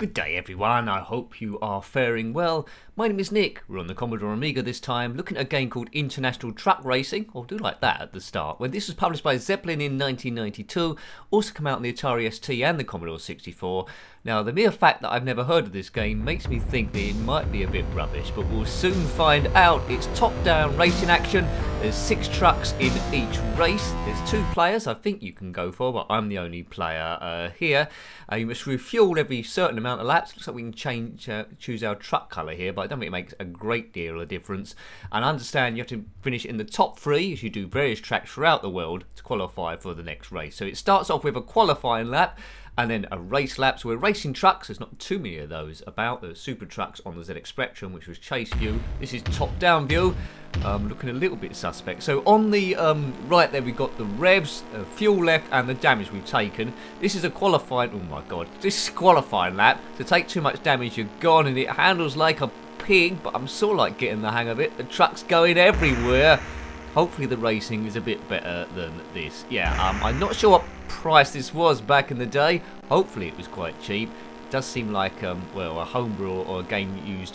Good day everyone, I hope you are faring well. My name is Nick, we're on the Commodore Amiga this time, looking at a game called International Truck Racing, or do like that at the start. When this was published by Zeppelin in 1992, also come out on the Atari ST and the Commodore 64. Now the mere fact that I've never heard of this game makes me think that it might be a bit rubbish, but we'll soon find out. It's top-down racing action, there's 6 trucks in each race, there's 2 players I think you can go for, but I'm the only player here. You must refuel every certain amount of laps. Looks like we can choose our truck colour here, but I don't think it makes a great deal of difference. And I understand you have to finish in the top 3 as you do various tracks throughout the world to qualify for the next race. So it starts off with a qualifying lap and then a race lap. So we're racing trucks, there's not too many of those about. There's super trucks on the ZX Spectrum, which was chase view. This is top down view, looking a little bit suspect. So on the right there we've got the revs, fuel left and the damage we've taken. This is a qualifying, oh my god, this is qualifying lap. To take too much damage you're gone, and it handles like a pig, but I'm sort of like getting the hang of it. The truck's going everywhere. Hopefully the racing is a bit better than this. Yeah, I'm not sure what price this was back in the day. Hopefully it was quite cheap. It does seem like well, a homebrew or a game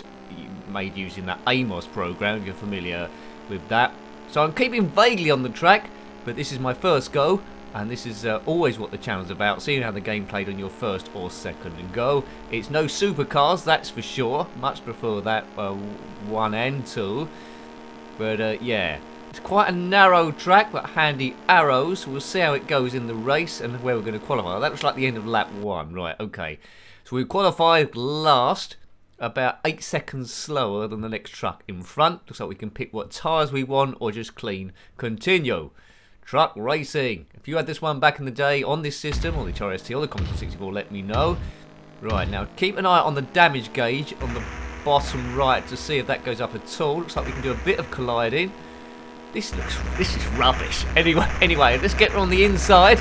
made using that Amos program, if you're familiar with that. So I'm keeping vaguely on the track, but this is my first go, and this is always what the channel's about, seeing how the game played on your first or second go. It's no supercars, that's for sure. Much prefer that 1 and 2. But yeah, it's quite a narrow track, but handy arrows. We'll see how it goes in the race and where we're going to qualify. That looks like the end of lap 1. Right, okay. So we qualified last, about 8 seconds slower than the next truck in front. Looks like we can pick what tyres we want or just clean continue. Truck racing. If you had this one back in the day on this system, or the Atari ST or the Commodore 64, let me know. Right, now keep an eye on the damage gauge on the bottom right to see if that goes up at all. Looks like we can do a bit of colliding. This is rubbish. Anyway, let's get on the inside.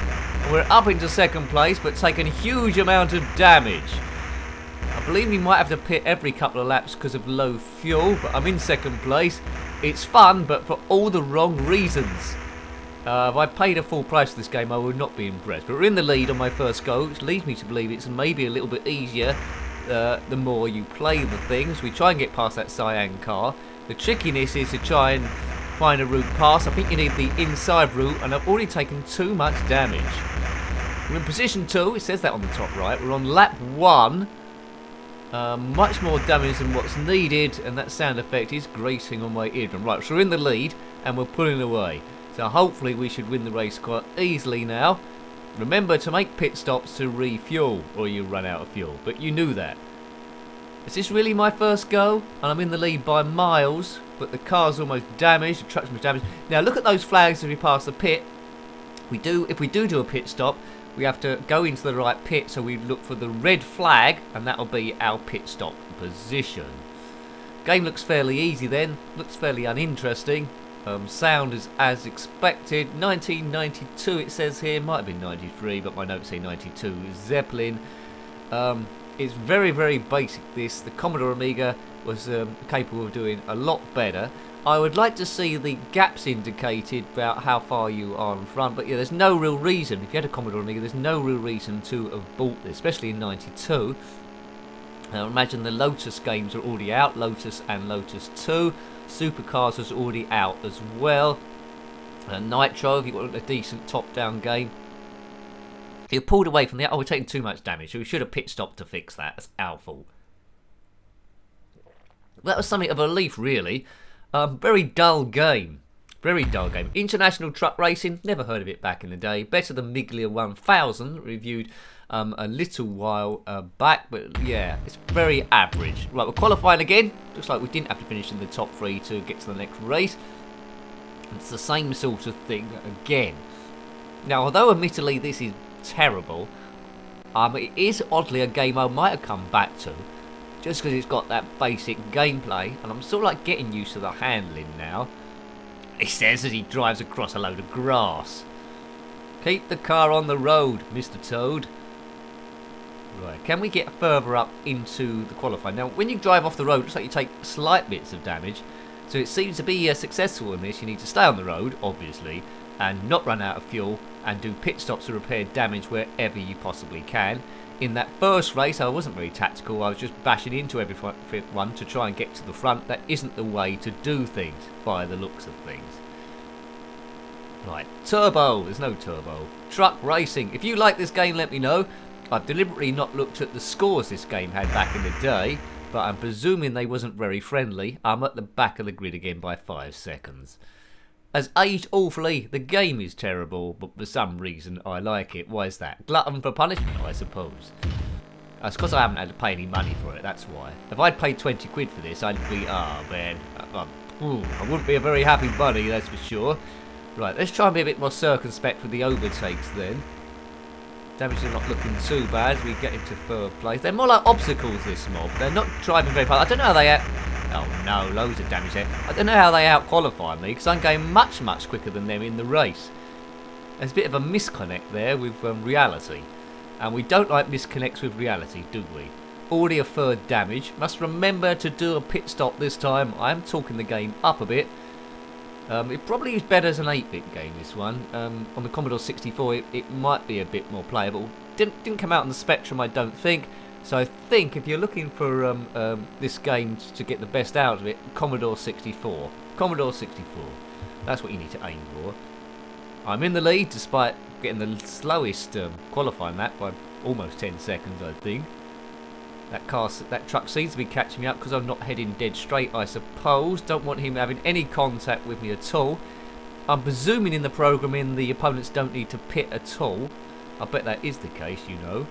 We're up into second place, but taking a huge amount of damage. I believe we might have to pit every couple of laps because of low fuel, but I'm in second place. It's fun, but for all the wrong reasons. If I paid a full price for this game, I would not be impressed. But we're in the lead on my first go, which leads me to believe it's maybe a little bit easier the more you play the things. We try and get past that cyan car. The trickiness is to try and find a route past. I think you need the inside route, and I've already taken too much damage. We're in position 2, it says that on the top right. We're on lap 1. Much more damage than what's needed, and that sound effect is grating on my eardrum. Right, so we're in the lead and we're pulling away. So hopefully we should win the race quite easily now. Remember to make pit stops to refuel, or you run out of fuel. But you knew that. Is this really my first go? And I'm in the lead by miles, but the car's almost damaged, the truck's almost damaged. Now look at those flags as we pass the pit. If we do a pit stop, we have to go into the right pit, so we look for the red flag, and that'll be our pit stop position. Game looks fairly easy then, looks fairly uninteresting. Sound is as expected. 1992 it says here, might have been 93, but my notes say 92. Zeppelin. It's very, very basic this. The Commodore Amiga was capable of doing a lot better. I would like to see the gaps indicated about how far you are in front, but yeah, there's no real reason. If you had a Commodore Amiga, there's no real reason to have bought this, especially in 92. Now imagine the Lotus games are already out, Lotus and Lotus 2. Supercars was already out as well. Nitro, if you want a decent top-down game. You pulled away from the... Oh, we're taking too much damage, so we should have pit stopped to fix that. That's our fault. That was something of a relief, really. Very dull game. Very dull game. International Truck Racing, never heard of it back in the day. Better than Miglia 1000, reviewed a little while back, but yeah, it's very average. Right, we're qualifying again. Looks like we didn't have to finish in the top 3 to get to the next race. It's the same sort of thing again. Now, although admittedly this is terrible, it is oddly a game I might have come back to, just because it's got that basic gameplay, and I'm sort of like getting used to the handling now. He says as he drives across a load of grass. Keep the car on the road, Mr. Toad. Right, can we get further up into the qualifying? Now, when you drive off the road, it looks like you take slight bits of damage. So it seems to be successful in this. You need to stay on the road, obviously, and not run out of fuel, and do pit stops to repair damage wherever you possibly can. In that first race, I wasn't very tactical. I was just bashing into everyone to try and get to the front. That isn't the way to do things, by the looks of things. Right, turbo. There's no turbo. Truck racing. If you like this game, let me know. I've deliberately not looked at the scores this game had back in the day, but I'm presuming they wasn't very friendly. I'm at the back of the grid again by 5 seconds. Has aged awfully. The game is terrible, but for some reason I like it. Why is that? Glutton for punishment, I suppose. It's because I haven't had to pay any money for it, that's why. If I'd paid 20 quid for this, I'd be, man, I wouldn't be a very happy bunny, that's for sure. Right, let's try and be a bit more circumspect with the overtakes then. Damage is not looking too bad as we get into third place. They're more like obstacles, this mob. They're not driving very fast. I don't know how they... Oh no, loads of damage there. I don't know how they out-qualify me, because I'm going much, much quicker than them in the race. There's a bit of a misconnect there with reality. And we don't like misconnects with reality, do we? Already a third damage. Must remember to do a pit stop this time. I'm talking the game up a bit. It probably is better as an 8-bit game, this one. On the Commodore 64, it might be a bit more playable. Didn't come out on the Spectrum, I don't think. So I think if you're looking for this game to get the best out of it, Commodore 64. Commodore 64. That's what you need to aim for. I'm in the lead, despite getting the slowest qualifying lap by almost 10 seconds, I think. That truck seems to be catching me up because I'm not heading dead straight, I suppose. Don't want him having any contact with me at all. I'm presuming in the programming the opponents don't need to pit at all. I bet that is the case, you know.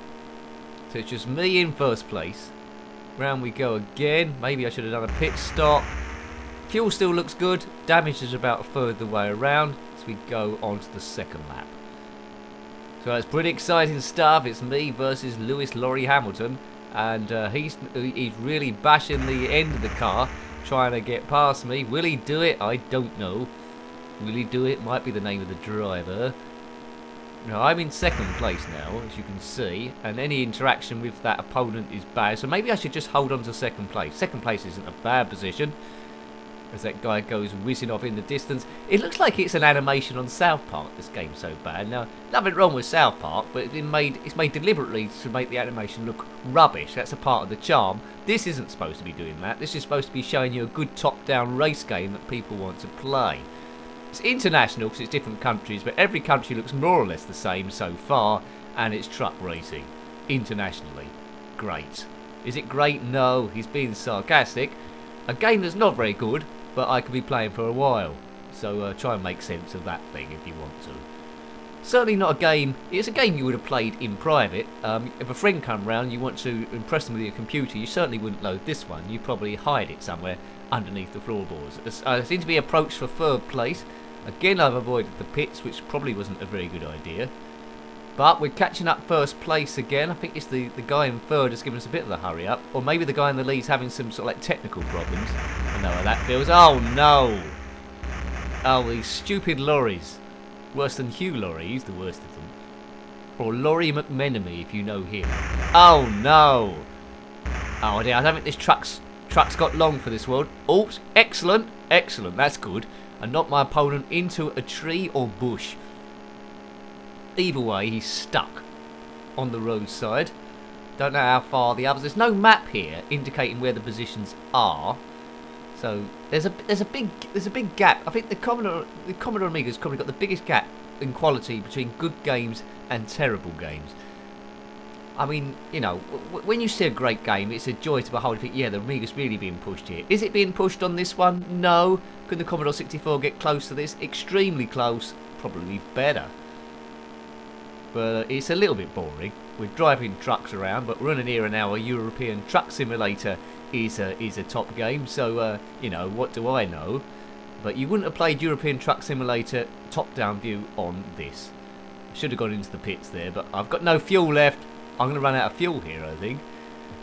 So it's just me in first place. Round we go again. Maybe I should have done a pit stop. Fuel still looks good. Damage is about a third of the way around as we go on to the second lap. So that's pretty exciting stuff. It's me versus Lewis Laurie Hamilton. And he's really bashing the end of the car, trying to get past me. Will he do it? I don't know. Will he do it? Might be the name of the driver. Now, I'm in second place now, as you can see, and any interaction with that opponent is bad. So maybe I should just hold on to second place. Second place isn't a bad position, as that guy goes whizzing off in the distance. It looks like it's an animation on South Park, this game's so bad. Now, nothing wrong with South Park, but it's made deliberately to make the animation look rubbish. That's a part of the charm. This isn't supposed to be doing that. This is supposed to be showing you a good top-down race game that people want to play. It's international because it's different countries, but every country looks more or less the same so far, and it's truck racing. Internationally. Great. Is it great? No, he's being sarcastic. A game that's not very good, but I could be playing for a while. So try and make sense of that thing if you want to. Certainly not a game. It's a game you would have played in private. If a friend come round, you want to impress them with your computer, you certainly wouldn't load this one. You'd probably hide it somewhere underneath the floorboards. I seem to be approached for third place. Again, I've avoided the pits, which probably wasn't a very good idea. But we're catching up first place again. I think it's the guy in third has given us a bit of a hurry up. Or maybe the guy in the lead's having some sort of like technical problems. I know how that feels. Oh no! Oh, these stupid lorries. Worse than Hugh Laurie, he's the worst of them. Or Laurie McMenemy, if you know him. Oh no! Oh dear, I don't think this truck's got long for this world. Oops, excellent, excellent, that's good. And knocked my opponent into a tree or bush. Either way, he's stuck on the roadside. Don't know how far the others. There's no map here indicating where the positions are. So there's a big gap. I think the Commodore Amiga's probably got the biggest gap in quality between good games and terrible games. I mean, you know, when you see a great game, it's a joy to behold. You think, yeah, the Amiga's really being pushed here. Is it being pushed on this one? No. Could the Commodore 64 get close to this? Extremely close. Probably better. But it's a little bit boring. We're driving trucks around, but we're in an era now where European Truck Simulator is a top game. So, you know, what do I know? But you wouldn't have played European Truck Simulator top-down view on this. Should have gone into the pits there, but I've got no fuel left. I'm going to run out of fuel here, I think.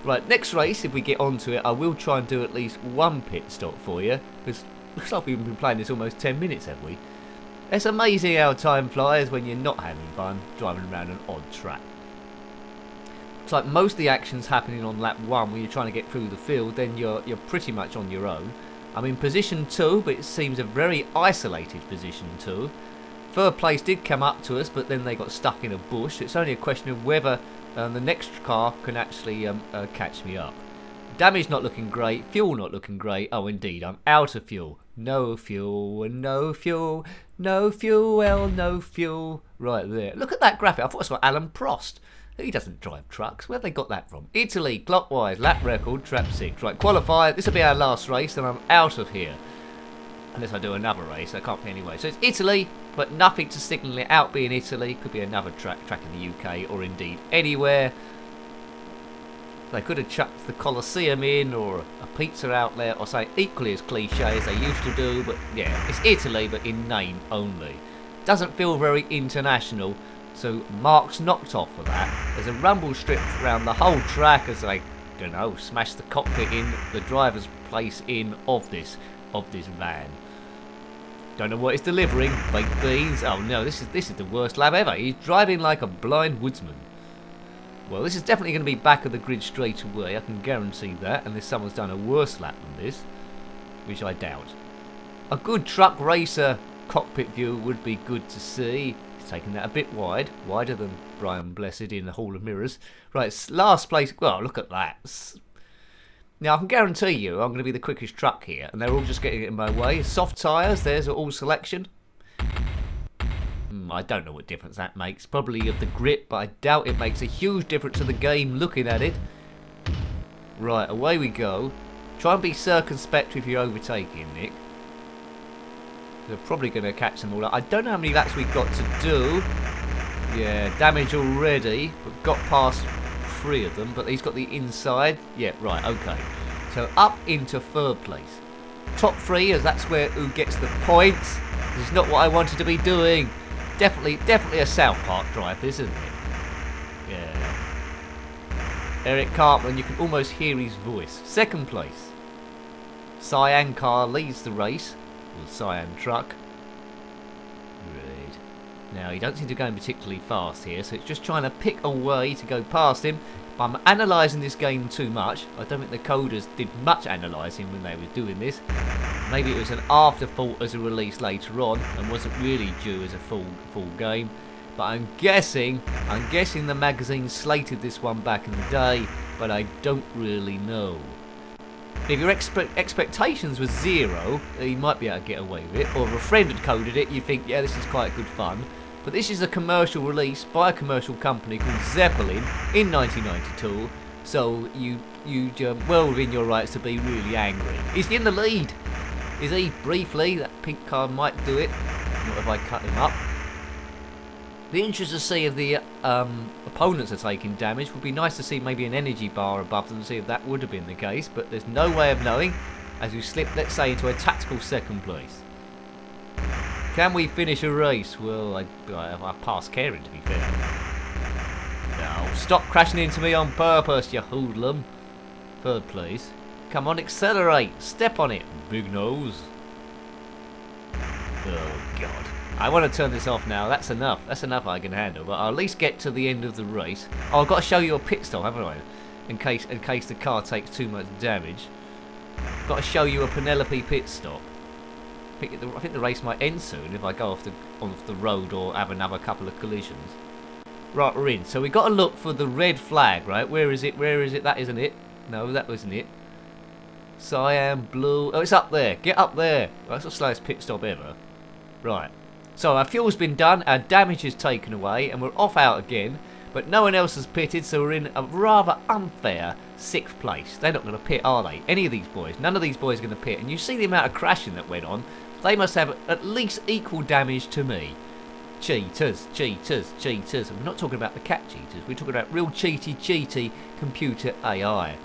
Right, next race, if we get onto it, I will try and do at least one pit stop for you. Because it looks like we've been playing this almost 10 minutes, have we? It's amazing how time flies when you're not having fun driving around an odd track. It's like most of the action's happening on lap 1 when you're trying to get through the field, then you're pretty much on your own. I'm in position 2, but it seems a very isolated position 2. Third place did come up to us, but then they got stuck in a bush. It's only a question of whether and the next car can actually catch me up. Damage not looking great, fuel not looking great. Oh, indeed, I'm out of fuel. No fuel, no fuel, no fuel, no fuel. Right there. Look at that graphic. I thought I saw Alan Prost. He doesn't drive trucks. Where have they got that from? Italy, clockwise, lap record, trap 6. Right, qualifier. This will be our last race, and I'm out of here. Unless I do another race, I can't be anyway. So it's Italy, but nothing to signal it out being Italy. Could be another track in the UK, or indeed anywhere. They could have chucked the Colosseum in, or a pizza outlet, or something equally as cliche as they used to do. But yeah, it's Italy, but in name only. Doesn't feel very international, so marks knocked off for that. There's a rumble strip around the whole track as they, don't know, smash the cockpit in, the driver's place in of this van. Don't know what it's delivering. Baked beans. Oh no, this is the worst lap ever. He's driving like a blind woodsman. Well, this is definitely going to be back of the grid straight away. I can guarantee that, unless someone's done a worse lap than this, which I doubt. A good truck racer cockpit view would be good to see. He's taking that a bit wide, wider than Brian Blessed in the Hall of Mirrors. Right, last place. Well, look at that. Now, I can guarantee you I'm going to be the quickest truck here, and they're all just getting in my way. Soft tyres, there's all selection. I don't know what difference that makes. Probably of the grip, but I doubt it makes a huge difference to the game looking at it. Right, away we go. Try and be circumspect if you're overtaking, Nick. They're probably going to catch them all up. I don't know how many laps we've got to do. Yeah, damage already, but got past 3 of them, but he's got the inside. Yeah, right, okay. So up into 3rd place. Top 3, as that's who gets the points. This is not what I wanted to be doing. Definitely a South Park drive, this, isn't it? Yeah. Eric Cartman, you can almost hear his voice. 2nd place. Cyan car leads the race. Or Cyan truck. Right. Now, he don't seem to be going particularly fast here, so it's just trying to pick a way to go past him. But I'm analysing this game too much. I don't think the coders did much analysing when they were doing this. Maybe it was an afterthought as a release later on and wasn't really due as a full game. But I'm guessing the magazine slated this one back in the day, but I don't really know. If your expectations were 0, you might be able to get away with it. Or if a friend had coded it, you think, yeah, this is quite good fun. But this is a commercial release by a commercial company called Zeppelin in 1992. So you're well within your rights to be really angry. He's in the lead. Is he? Briefly, that pink car might do it. Not if I cut him up. Be interested to see if the opponents are taking damage. Would be nice to see maybe an energy bar above them to see if that would have been the case. But there's no way of knowing as we slip, let's say, into a tactical 2nd place. Can we finish a race? Well, I pass caring, to be fair. No, stop crashing into me on purpose, you hoodlum. 3rd place. Come on, accelerate. Step on it, big nose. Oh, God. I want to turn this off now. That's enough. That's enough I can handle. But I'll at least get to the end of the race. Oh, I've got to show you a pit stop, haven't I? In case the car takes too much damage. Got to show you a Penelope pit stop. I think the race might end soon if I go off the road or have another couple of collisions. Right, we're in. So we got to look for the red flag, right? Where is it? Where is it? That isn't it. No, that wasn't it. Cyan, blue. Oh, it's up there. Get up there. That's the slowest pit stop ever. Right. So our fuel's been done, our damage is taken away, and we're off out again. But no one else has pitted, so we're in a rather unfair 6th place. They're not going to pit, are they? Any of these boys. None of these boys are going to pit. And you see the amount of crashing that went on. They must have at least equal damage to me. Cheaters, cheaters, cheaters. And we're not talking about the cat cheaters. We're talking about real cheaty computer AI.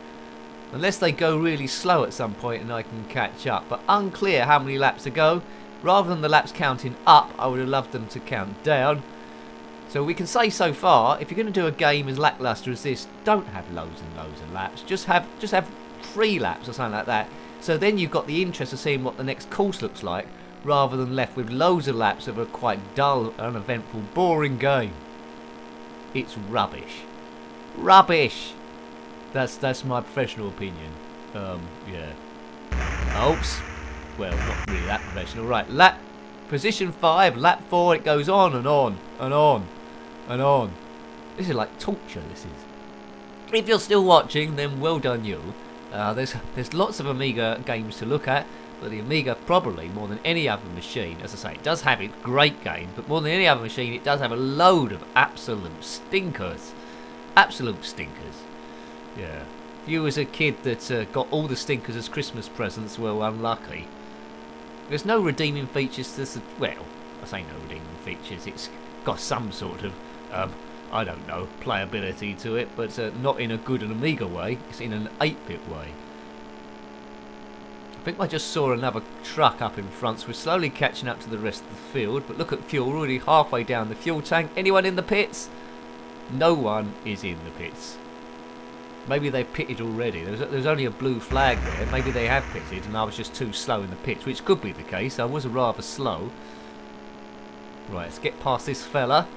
Unless they go really slow at some point and I can catch up. But unclear how many laps to go. Rather than the laps counting up, I would have loved them to count down. So we can say so far, if you're going to do a game as lackluster as this, don't have loads and loads of laps. Just have 3 laps or something like that. So then you've got the interest of seeing what the next course looks like, rather than left with loads of laps of a quite dull, uneventful, boring game. It's rubbish. Rubbish! That's my professional opinion. Yeah. Oops. Well, not really that professional. Right, position 5, lap 4, it goes on and on and on and on. This is like torture, this is. If you're still watching, then well done you. There's lots of Amiga games to look at, but the Amiga probably more than any other machine, as I say, it does have its great games, but more than any other machine it does have a load of absolute stinkers. Absolute stinkers. Yeah. If you was a kid that got all the stinkers as Christmas presents, well, unlucky. There's no redeeming features to this, well, I say no redeeming features, it's got some sort of, I don't know, playability to it, but not in a good and Amiga way, it's in an 8-bit way. I think I just saw another truck up in front, so we're slowly catching up to the rest of the field, but look at fuel, we're already halfway down the fuel tank. Anyone in the pits? No one is in the pits. Maybe they've pitted already. There's only a blue flag there. Maybe they have pitted and I was just too slow in the pits, which could be the case. I was rather slow. Right, let's get past this fella.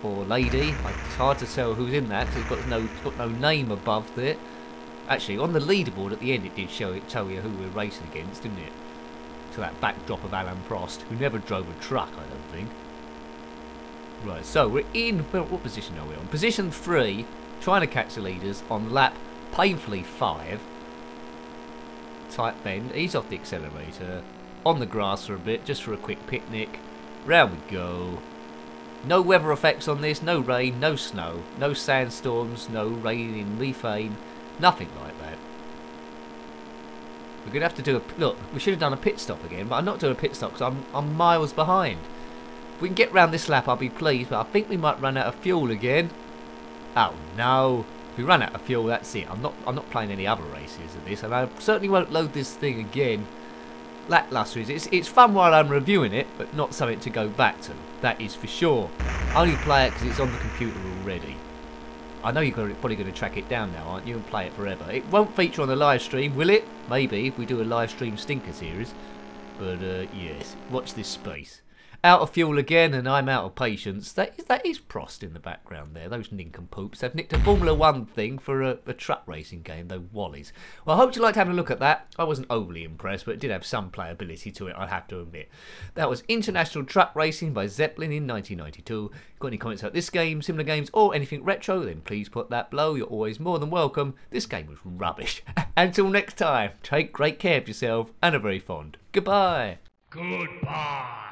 Or lady. It's hard to tell who's in that because it's got no name above there. Actually, on the leaderboard at the end it did tell you who we're racing against, didn't it? To that backdrop of Alan Prost, who never drove a truck, I don't think. Right, so we're in... What position are we on? Position 3. Trying to catch the leaders on lap painfully 5. Tight bend, ease off the accelerator, on the grass for a bit, just for a quick picnic. Round we go. No weather effects on this, no rain, no snow, no sandstorms, no rain in methane, nothing like that. We're going to have to do a... Look, we should have done a pit stop again, but I'm not doing a pit stop because I'm miles behind. If we can get round this lap, I'll be pleased, but I think we might run out of fuel again. Oh no! If we run out of fuel, that's it. I'm not playing any other races of this, and I certainly won't load this thing again. Lackluster is it's fun while I'm reviewing it, but not something to go back to. That is for sure. I only play it because it's on the computer already. I know you're probably going to track it down now, aren't you, and play it forever. It won't feature on the live stream, will it? Maybe if we do a live stream stinker series. But yes, watch this space. Out of fuel again, and I'm out of patience. That is Prost in the background there. Those nincompoops. They've nicked a Formula 1 thing for a truck racing game, though Wallies. Well, I hope you liked having a look at that. I wasn't overly impressed, but it did have some playability to it, I have to admit. That was International Truck Racing by Zeppelin in 1992. Got any comments about this game, similar games, or anything retro, then please put that below. You're always more than welcome. This game was rubbish. Until next time, take great care of yourself, and are very fond. Goodbye. Goodbye.